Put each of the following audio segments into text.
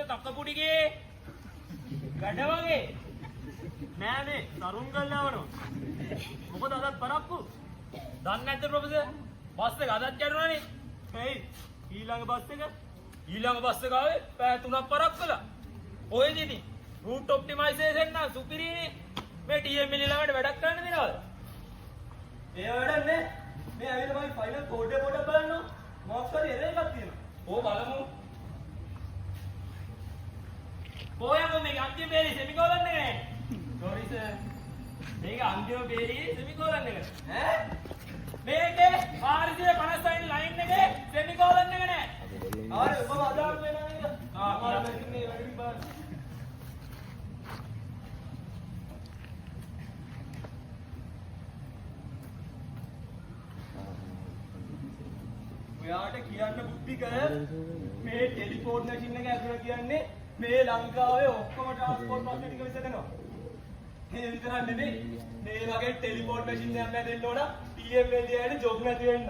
තක්කපුඩිගේ වැඩ වගේ නෑනේ තරුණ ගල්ලා වනෝ මොකද අදත් පරක්කු දන්නේ නැද්ද ප්‍රොෆෙසර් බස් එක අදත් කැඩුණානේ එයි ඊළඟ බස් එක ආවේ පැය 3ක් පරක් කළා ඔය දිනි රූට් ඔප්ටිමයිසේෂන් නම් සුපිරිනේ මේ TML ළමයට වැඩක් කරන්න දෙනවද ඒ වැඩක් නේ මේ ඇවිල්ලා මම ෆයිනල් කෝඩ් එක පොඩ්ඩක් බලන්න මොකක් හරි එරර් එකක් තියෙනවා ඕ බලමු ඔයගොල්ලෝ මේක අන්තිම බේරි සෙමිකෝලන් එක නේ sorry sir මේක අන්තිම බේරි සෙමිකෝලන් එක ඈ මේකේ 456 ලයින් එකේ සෙමිකෝලන් එක නෑ ආරේ ඔබ අදාළ වෙනවා නේද මම මෙතන වැඩි බලන්න ඔයාට කියන්න බුද්ධික මේ ටෙලිපෝර්ට් මැෂින් එක ඇතුළේ කියන්නේ මේ ලංකාවේ ඔක්කොම ට්‍රාන්ස්පෝර්ට් ප්‍රශ්න ටික විසඳනවා. මේ විතරක් නෙමෙයි මේ වගේ ටෙලිපෝර්ට් මැෂින් එකක් නැදෙන්න ඕන TML යට ජොබ් නැති වෙන්න.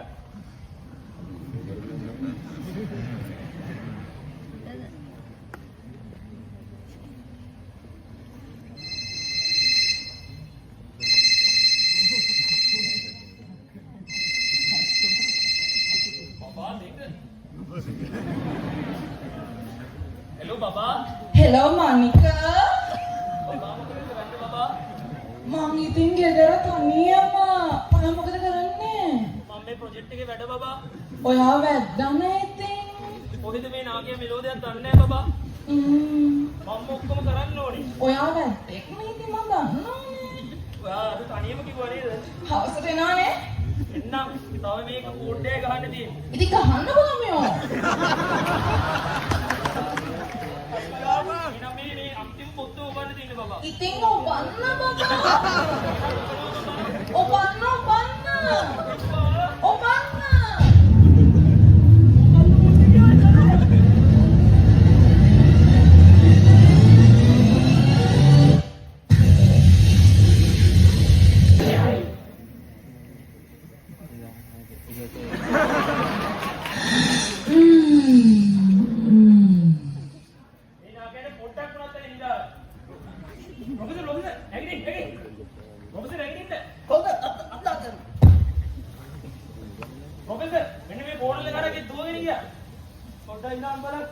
Hello, Baba. Hello, Monica. Baba, මොකද කරන්නේ Baba? මම ඉතින් ගෙදර තනියම. ඔයා මොකද කරන්නේ? මම මේ ප්‍රොජෙක්ට් එකේ වැඩ Baba. ඔයා වැද්දානේ ඉතින්. කොහෙද මේ නාගයා මෙලෝදියක් දන්නේ නැහැ Baba. මම ඔක්කොම කරන්න ඕනේ. ඔයා වැද්දෙක් නේ ඉතින් මම දන්නවනේ. ඔයා අද තනියම කිව්වා නේද? හවසට එනවනේ. එන්නම්. තව මේක කෝඩ් එක ගහන්න තියෙන්නේ. ඉතින් ගහන්න බෑමෝ. එනම් මේ අන්තිම පොත්ත ඔබන්න තියෙන්නේ Baba. ඉතින් ඔබන්න බබා. ඔබන්න. Professor, මෙන්න මේ බෝඩ් එක කරගෙන දුවගෙන ගියා. පොඩ්ඩක් ඉඳන් බලන්න.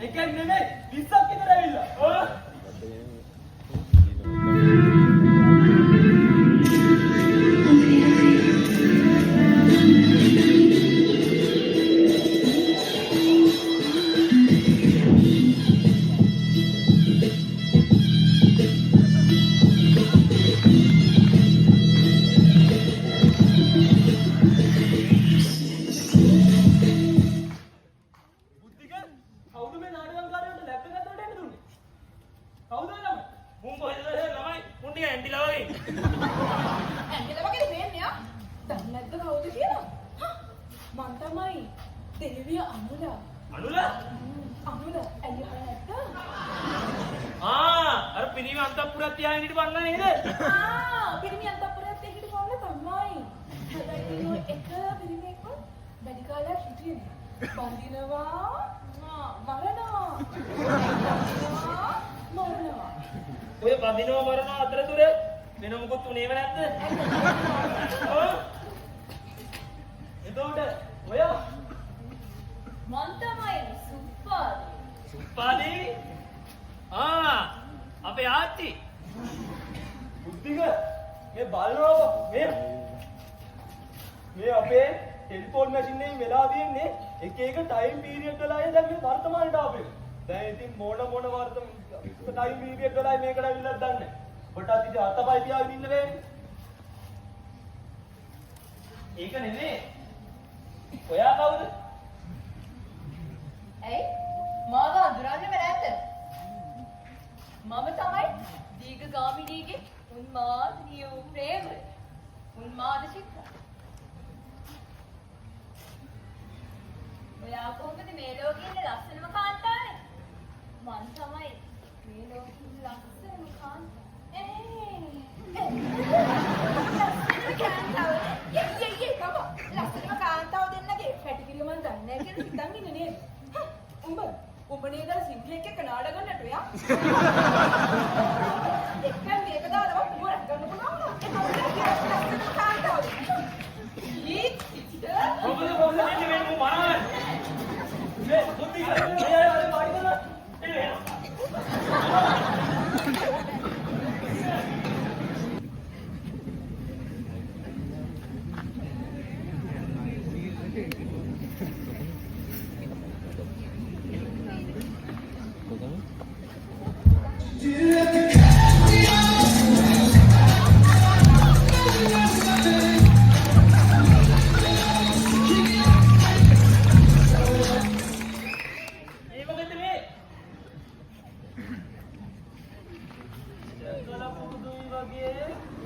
එකක් නෙමෙයි 20ක් විතර ඇවිල්ලා. අර පිරිමි අන්තපුරත් තියාගෙන හිටපන්නා නේද? පිරිමි අන්තපුරත් එක්ක හිටපන්නා තමයි. හැබැයි එක පිරිමියෙක්ව වැඩි කාලයක් හිටියේ නෑ. බඳිනවා, මරනවා. ඔය බඳිනවා මරනවා අතරතුර වෙන මොකුත් උනේව නැද්ද? එතකොට ඔය මන් තමයි සුප්පාදී අපේ ආච්චි බුද්ධික මේ බලනවා මේ අපේ ටෙලිෆෝන් මැෂින් එකේ වෙලා තියෙන්නේ එක එක ටයිම් පීරියඩ් වලයි දැන් මේ වර්තමානට ආපේ. දැන් ඉතින් මොන ටයිම් පීරියඩ් වලයි මේකට අවිල්ලක් දන්නේ. කොටත් ඉතින් අතපය තියාගෙන ඉන්න වෙන්නේ. ඒක නෙමෙයි. ඔයා කවුද? ඇයි? මාව අඳුරන්නේ නැද්ද? මම තමයි දීඝගාමිනීගේ උන්මාදනීය ප්‍රේම උන්මාද චිත්‍ර. ඔයා කොහොමද මේ ලෝකේ ඉන්න ලස්සනම කාන්තාවනේ? මං තමයි මේ ලෝකේ ඉන්න ලස්සනම කාන්තාව. ලස්සන යේ කම ලස්සනම කාන්තාව දෙන්නගේ පැටිකිරිය මන් දන්නේ නැහැ කියලා හිතන් ඉන්නේ නේද? උඹ නේද සිංහලෙක් එක්ක නාඩගම් නටුවා? එක්කන් මේක දාලා උඹ රැක් ගන්න පුළුවන් නේද? ලස්සනම කාන්තාව. කොහොමද ඉන්නේ මේ මරාන? මේ බුද්ධි කියලා අර පාඩි කරලා එන්නේ.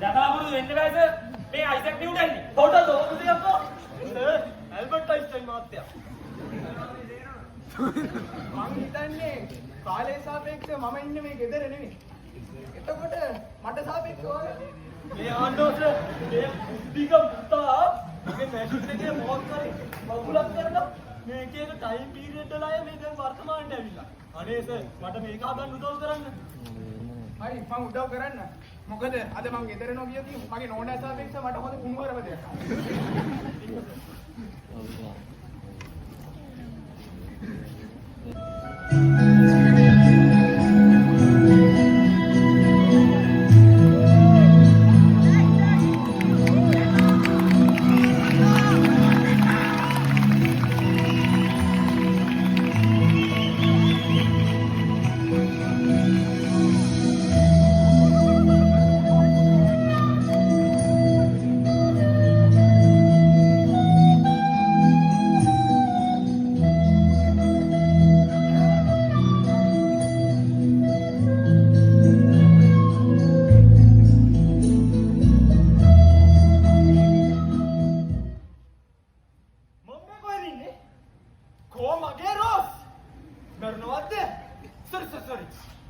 දකාපුරු වෙන්න බෑ සර්. මේ අයිසැක් නිව්ටන් නේ. පොඩ්ඩක් ඕක දෙයක්කෝ. සර් ඇල්බර්ට් අයින්ස්ටයින් මහත්තයා. මං හිතන්නේ කාලේ සාපේක්ෂව මම ඉන්නේ මේ ගෙදර නෙවෙයි. එතකොට මට සාපේක්ෂව මේ ආණ්ඩුව සර් මේ දිග පුතා මේ මැෂින් එකේ මොකක් කරේ වගුලක් කරලා මේකේ ටයිම් පීරියඩ් වල අය මේ දැන් වර්තමානට ඇවිල්ලා. අනේ සර් මට මේක හදන්න උදව් කරන්න. හරි මං උදව් කරන්න. මොකද අද මං ගෙදර නොගියදී මගේ නෝනා සාපේක්ෂව මට හොඳ කුණුවරම දෙයක්.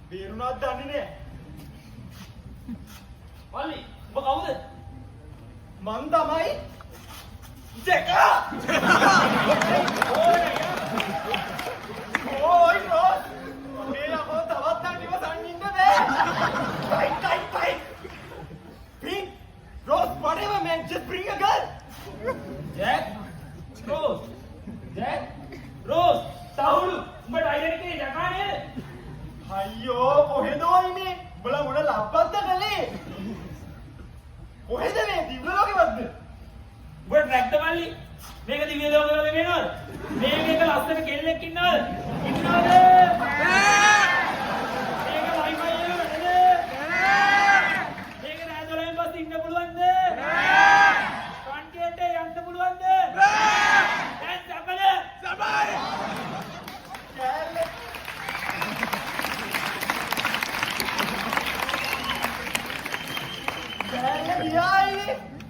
බේරුණාද දන්නේ නෑ. වලි ඔබ කවුද? මං තමයි ජෙකා. ඕයි රෝස්. මේ යකෝ තවත් නම් ඉවසන් ඉන්න බෑ. Fight. Bring Rose, whatever man, just bring a girl. Jack, Rose, Tahulu, but identity ජකා නේද? අයියෝ කොහෙද වයිනේ? උඹලා මොන ලප්පක්ද කලේ? කොහෙද මේ දිව්‍ය ලෝකෙවත්ද? උඹ ට්‍රැක්ද මල්ලි? මේක දිව්‍ය ලෝකෙ වගේ වෙනවද? මේක ලස්සන කෙල්ලෙක් ඉන්නවද? මේක වයිෆයි එක නේද? මේක නෑ 12න් පස්සේ ඉන්න පුළුවන්ද? කන්ටියට යන්න පුළුවන්ද? දැන් සබල සබයි.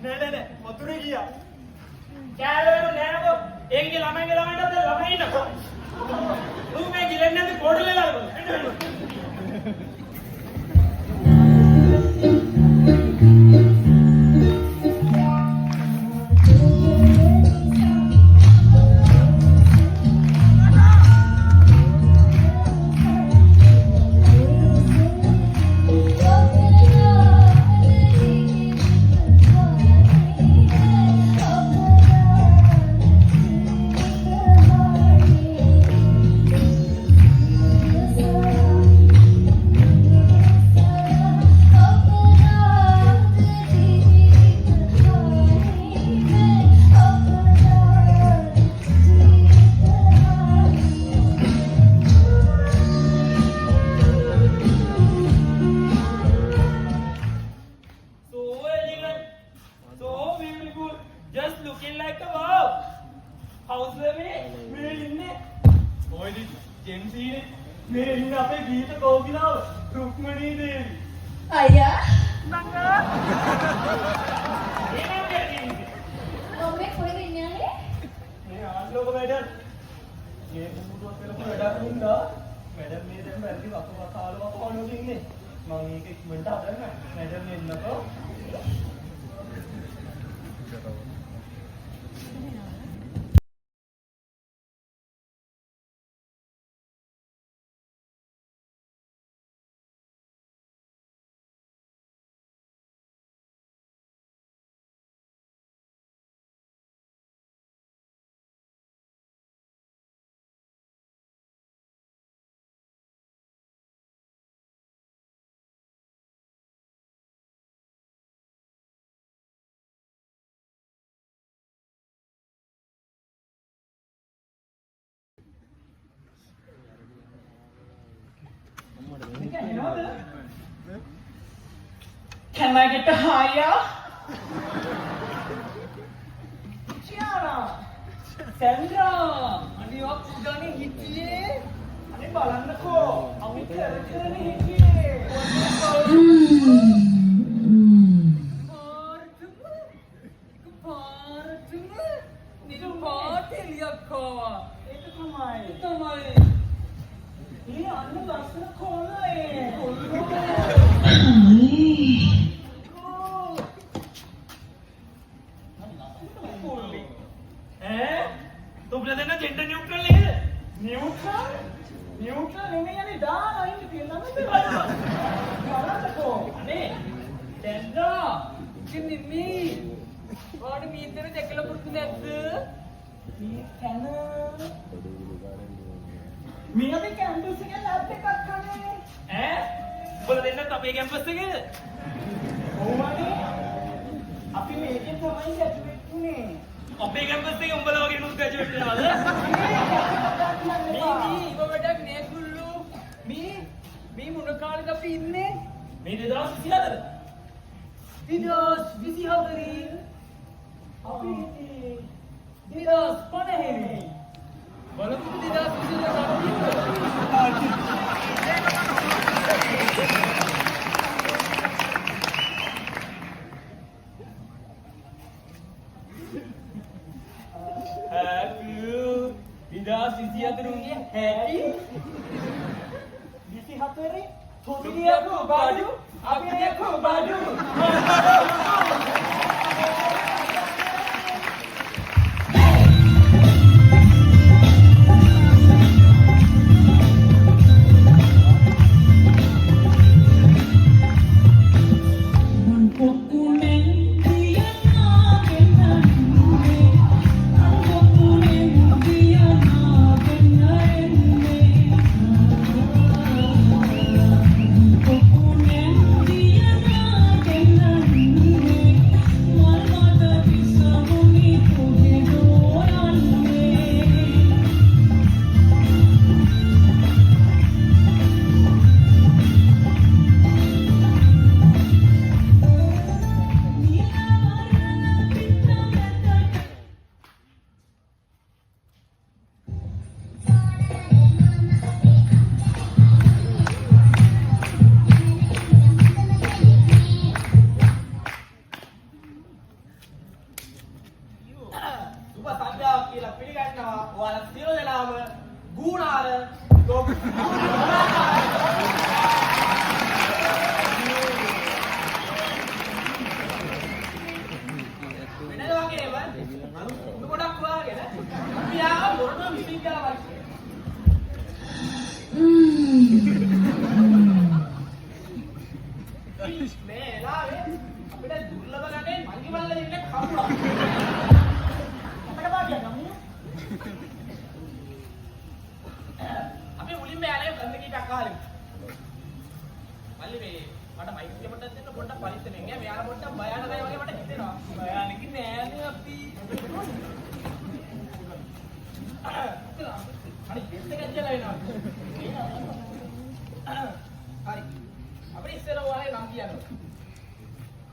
නෑ වතුරේ ගියා. කෑලවලු නෑනකො. ඒකේ ළමයින්ට ළමයි ඉන්නකො. උන් මේ ගිලෙන්නේ නැති පොඩලේ ළමයි. Can I get a higher? Tiana, Sandra, අනේ ඔක් උඩනේ හිටියේ. අනේ බලන්නකෝ. අපි කරන්නේ හිටියේ. तुमने देना जेंडर न्यूट्रल नहीं है न्यूट्रल नहीं यानी दान आई खेलना में भी बना देखो अरे चंद्रा किन्नी और मी तेरे देखला पुरतुने मी कैन मी अभी कैंपस के लैब पे कक्काने हैं बोला देना तब एक कैंपस से गए ओमानी अभी मेरे තමයි ग्रेजुएट උනේ අපේ කැම්පස් එකේ උඹලා වගේ නුත් ග්‍රැජුවේට් වෙනවද? මේ ඉවවටක් නේ කුල්ලු මේ මොන කාලෙද අපි ඉන්නේ? මේ 2024ද? 2024 අපි ඉන්නේ 2015 බලමු 2024 උන්ගේ හැටි 24 තොමිලියකෝ බඩු අපියකෝ බඩු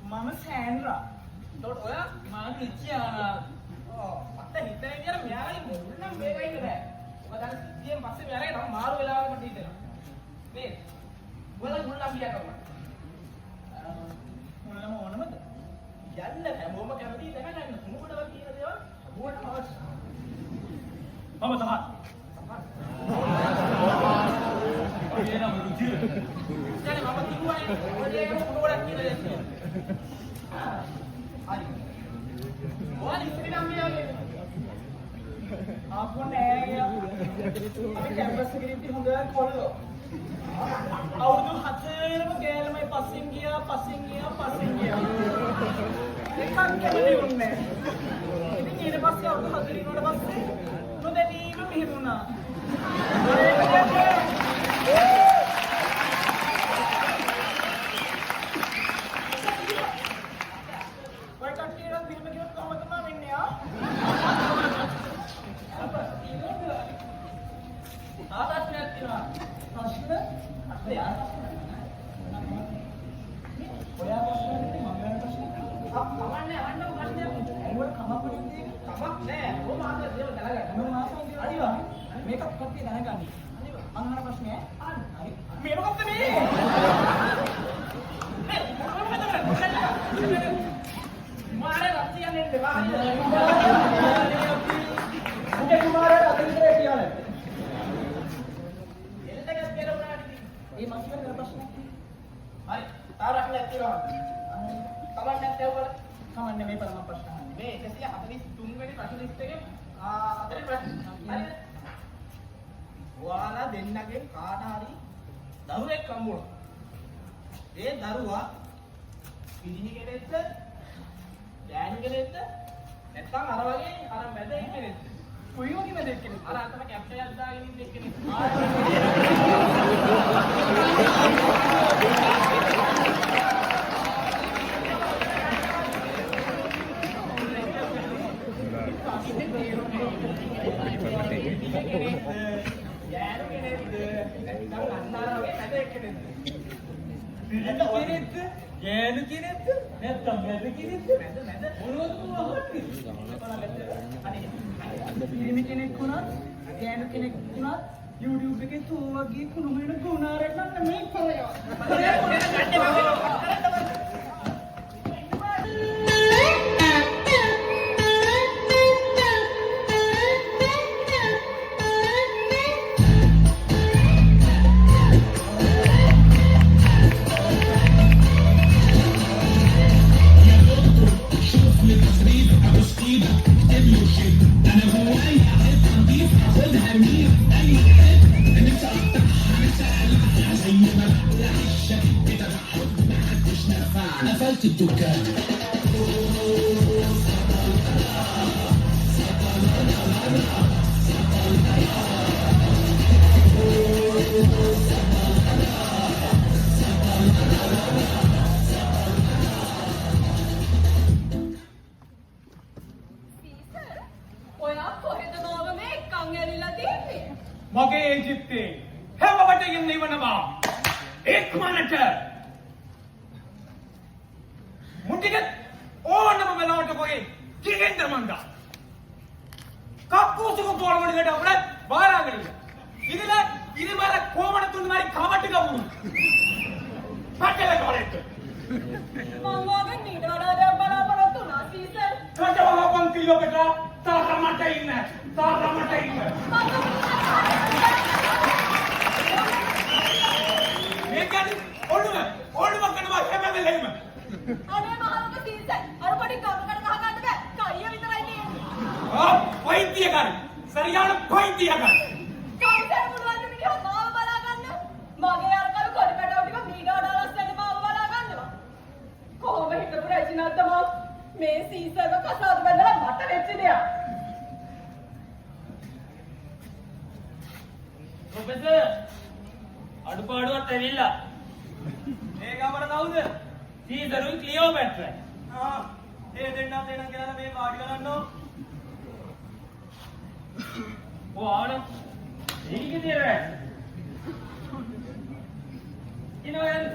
Mama Sandra. Don't oya, mama Tiana. Oh, apa hitam ini orang merah ini, orang merah ini ada. Padahal dia pasti merah itu malu bela orang mati itu. Nih, bola bola biar kau. Bola mau mana mata? Jangan deh, mau makan mati, jangan deh. Mau bola lagi ada ya? Bola mau. Mama tahan. Dia nak melucu. Jangan mama tunggu aja. Dia kamu bola lagi ada. Hari. ඔයාලා ඉස්සරහ නම් ගියානේ. ආපහු නෑ ගියා. අපි campus එකේ ඉඳි හොඳ කොල්ලෝ. අවුරුදු 4ම ගෑල්මයි පස්සෙන් ගියා. එකක් කැමති වුණේ නෑ. ඉතින් ඊට පස්සේ අවුරුදු 4 ඉන්නකොට පස්සේ නොදැනීම මෙහෙම වුණා. ඔයාලා දෙන්නගෙන් කාට හරි දරුවෙක් හම්බුණා. ඒ දරුවා පිරිහි කෙනෙක්ද? ගෑනු කෙනෙක්ද? නැත්නම් අර වගේ අර මැද කෙනෙක්ද? කොයි වගේ මැද කෙනෙක්ද? අර අතන කැප්ටන් එකක් දාගෙන ඉන්න කෙනෙක්. ගෑනු කෙනෙක්ද නැත්නම් මැද කෙනෙක්ද මැද මොනවද පිරිමි කෙනෙක් වුණත් ගෑනු කෙනෙක් වුණත් YouTube එකේ තෝවගේ කුණු වෙන ගුණාරයක් නම් මේ කරනවා. මගේ ඊජිප්තේ හැම වටේකින් ඉවනවා එක්මනට මුටික ඕනම වෙලාවට කොහේ කිගෙන්ද මන්දා කප්පුසුක පොළවලට අපේ බාරාගලිය ඉතින් කොමන තුන් මාරි කවටි ගමු පටල කොලෙත් මම වගේ නීඩ වඩා දෙයක් බලාපොරොත්තු වුණා සීසර්. කටවහ පන්තිලකට තාරමට ඉන්න. මේකනි ඔළුව කරනවා හැම වෙලෙම. අනේ මහලුක සීසර් අර පොඩි කවුරුකට ගහ ගන්න බෑ. කයිය විතරයි තියෙන්නේ. පොයින්තියකන් සරියාන පොයින්තියකන්. කවුරුද පුළුවන් මිනිහා මාව බලා ගන්න? මගේ අර කළු කොට පැටව ටික නීඩ වඩා ලස්සනට මාව බලා ගන්නවා. කොහොම හිටපු රැජිනල්ද මේ සීසර්ව කසාද බඳලා මට වෙච්ච දෙයක්. ප්‍රොෆෙසර් අඩුපාඩුවක් ඇවිල්ලා. මේ ගමන කවුද? සීසරුයි ක්ලියෝපැට්‍රා. ඒ දෙන්නා දෙනා කියලා මේ පාඩි කරන්නෝ. ආන. ඒකේ තියරේ. ඉනෝයන්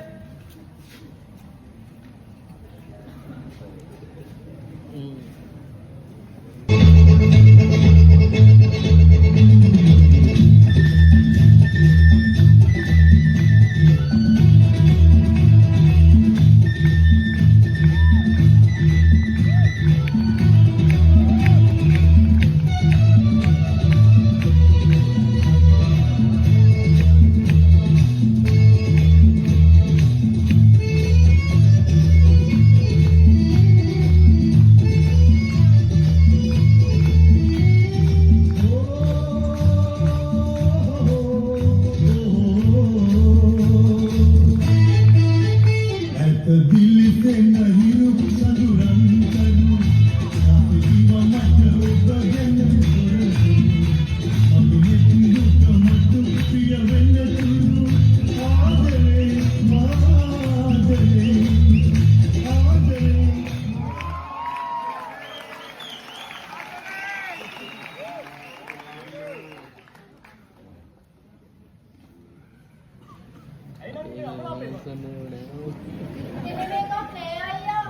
එහෙම එකක් නෑ අයියා.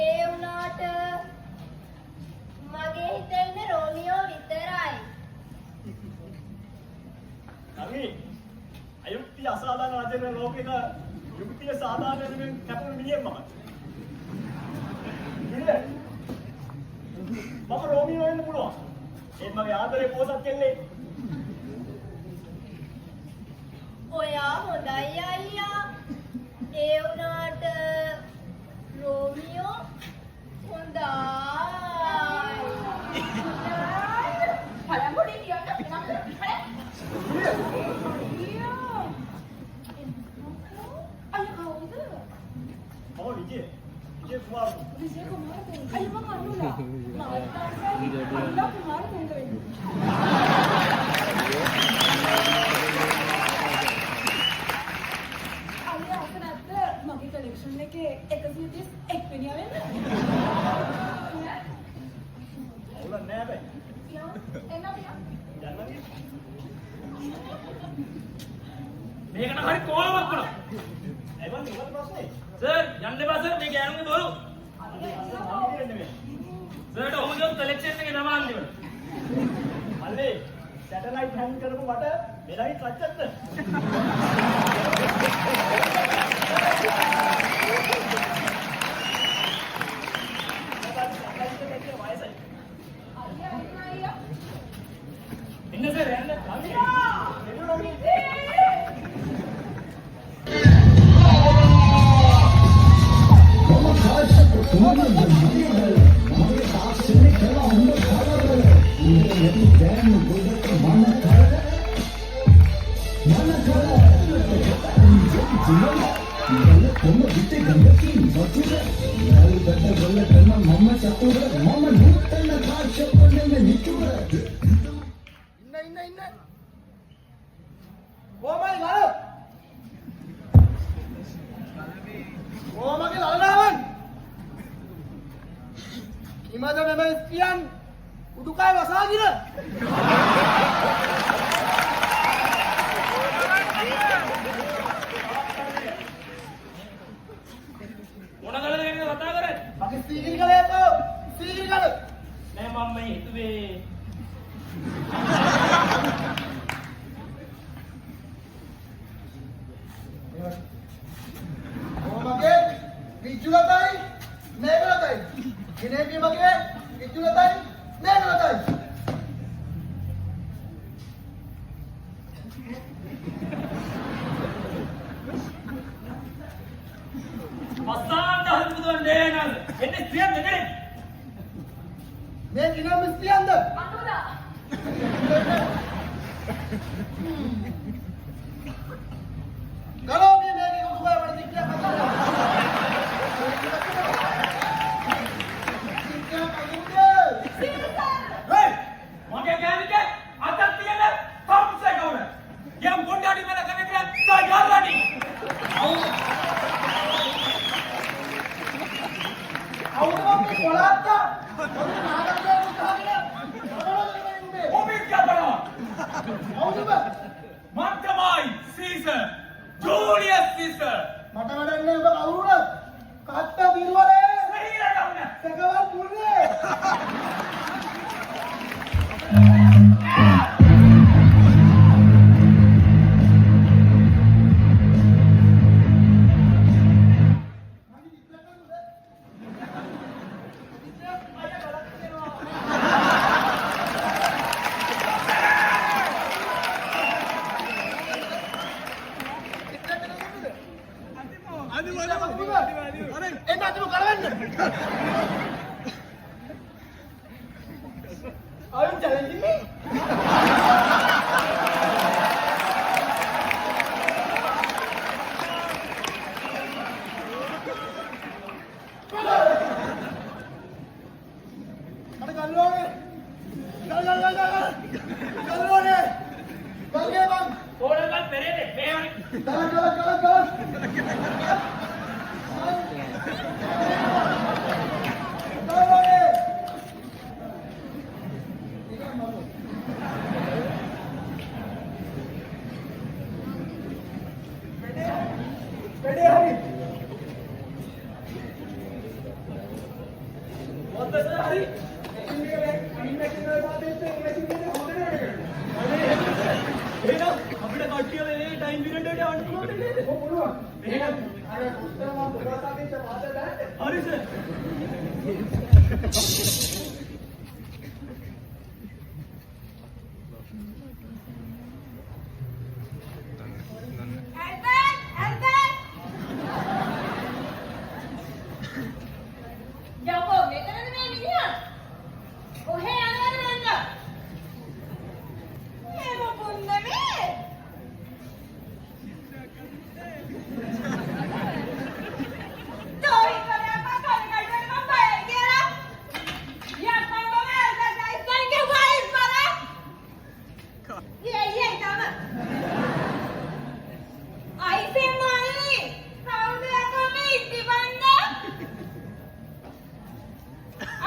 ඒ වුණාට මගේ හිතේ ඉන්නේ රෝමියෝ විතරයි. නමි අයුක්තිය අසාධාරණ රජන ලෝකෙක යුක්තිය සාධාරණ වෙනුවෙන් කැපුණු මිනිහෙක් මම. ඉන්නේ මම රෝමියෝ වෙන්න පුළුවන්. ඒත් මගේ ආදරේ පොසත් කෙල්ලේ. ඔයා හොඳයි අයියා. ඒ වුණාට රෝමියෝ හොඳයි. පළමුඩි කියන්න විජය කුමාර. මගේ කලෙක්ෂන් එකේ 131 වෙනිය වෙන්න. අවුල නෑ බෑ. මේකට හරි කෝලමක් කරා. එවන් ඉවත් ප්‍රශ්නේ. සර් යන්න එපා සර් මේ ගෑනුගේ බොරු. සර්ට ඔහු ගියොත් කලෙක්ෂන් එකේ නම අන්තිම. මල්ලේ සැටලයිට් හැන්ඩ් කරපු වට මෙලයි ටච්චක්ද? ඉන්න සර් යන්න. Gimana memang sekian udukai masalah gila. මොන කලද කියන කතා කරන්නේ? Pakai sihir kali itu, sihir kali. නෑ මම මේ හිතුවේ Oh pakai dijulatai, negalatai. Ini dia pakai dijulatai, negalatai. පස්සාන්ත හඳුන් දෙනල් එන්නේ ස්ත්‍රියක් නෙමෙයි. Nih ini mesti anda. අනුරා. Kalau dia lagi kau buat pada tiga kata. Tiga kali dia. හේ මගේ ගෑනිට අතක් තියෙන තම්සේ කවුද? යම් පොඩ්ඩාඩි මල කන්නේ කියලා තා ගාලානි. Awak ni kolata. Kau ni nak ada tu kaya. ඔබේ කපනවා. Awak ni apa? මම තමයි Caesar. Julius Caesar. Mata badan ni apa kau urut? Kata biru le. සහිලා ගන්න. Sekarang pulih. Enak tu kawan. Ayo jalan sini. Ada galon ni. Galon. Galon ni. Bang ye bang. ඕනකල් පෙරේනේ මේවනේ. Galon. වැඩේ හරි. මොකද හරි? අනිත් එක වාදෙත් මැෂින් එකේ හොඳට වැඩ කරනවා. එහෙනම් අපිට කට්ටිය මේ ටයිම් පීරියඩ් එකට යන්න පුළුවන් නේද? ඔව් පුළුවන්. එහෙනම් අර උත්තර මා පුරාසාදීච්ච වාද දාන්න. හරි සර්. යකෝ මෙතනද මේ මිනිහා? ඔහේ යනවද නංග? මේ මොකුන්ද මේ? තෝයි කරේ අපා කඩේ මම බයයි කියලා. යකෝ මම ඇල්දයි සංගේ වයිස් බලා. යේ තම. අයිසේ මල්ලි. සෞන්ද යකෝ මේ ඉතිබන්න.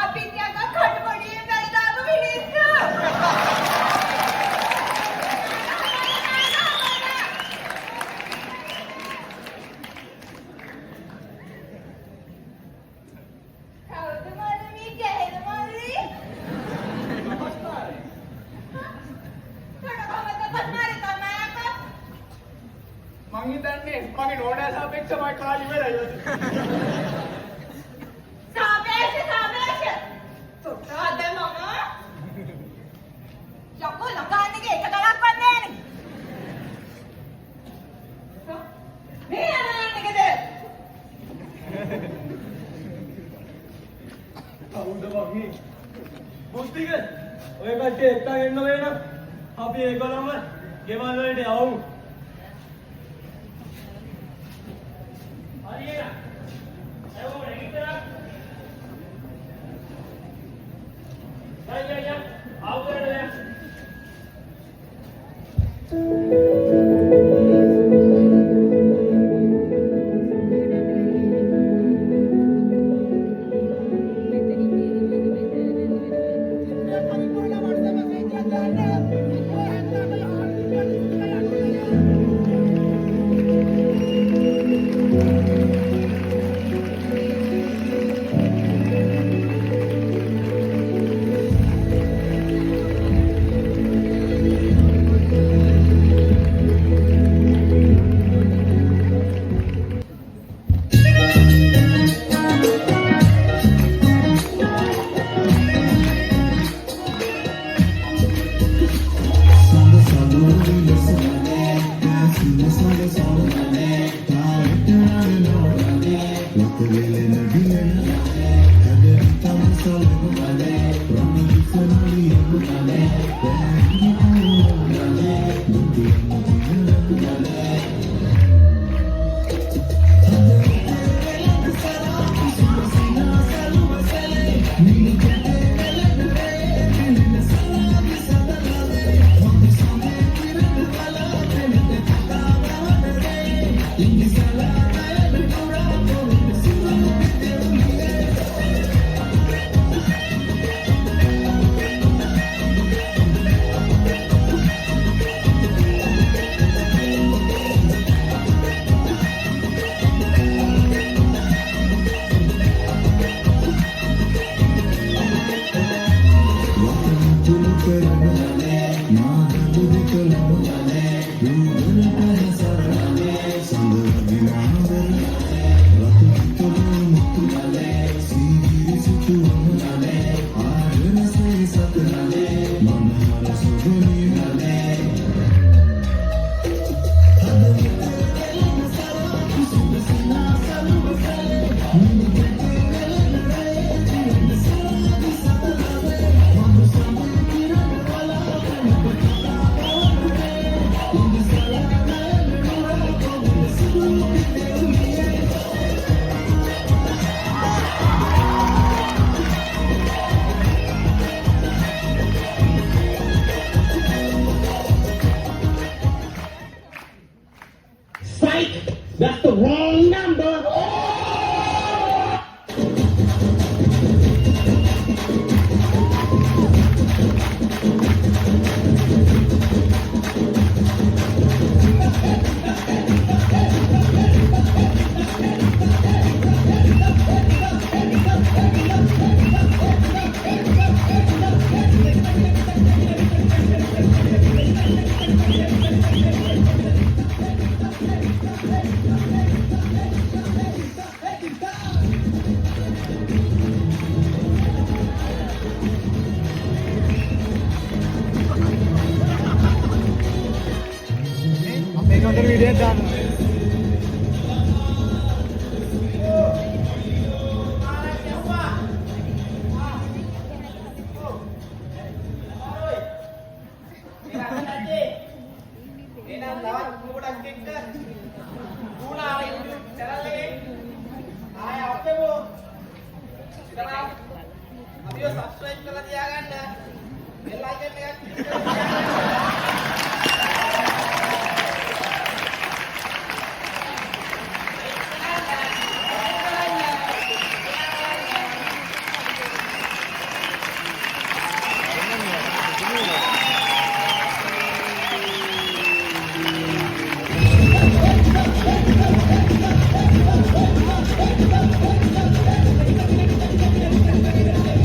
අපි තියක කටපොඩියෙන් බැලි දාපු මිනිස්සු. කවුද මල්ලි ගැහෙන මල්ලි? නමස්කාරයි. කඩකවද පස්මාරි තමයි අපා. මං හිතන්නේ මගේ නෝනා සාපේක්ෂවයි කාලි වෙලයි. සාපේක්ෂ. සුත්‍රාද මම. යකෝ ලකාන්නේ එක තරක් වන්නේ නේ. මේ අනන්නකද? කවුද වගේ? මුස්තික ඔය කට්ටිය එක්කන් එන්න වෙන අපි ඒගොල්ලම ගෙවල් වලට යවමු. හරි එහෙනම්. එවෝ නැගිටලා. යා ආව කරලා දැන්. That's the wrong number. අපේ නතර වීඩියෝ එකක් දාන්න. subscribe කරලා තියාගන්න. bell icon එකක් click කරලා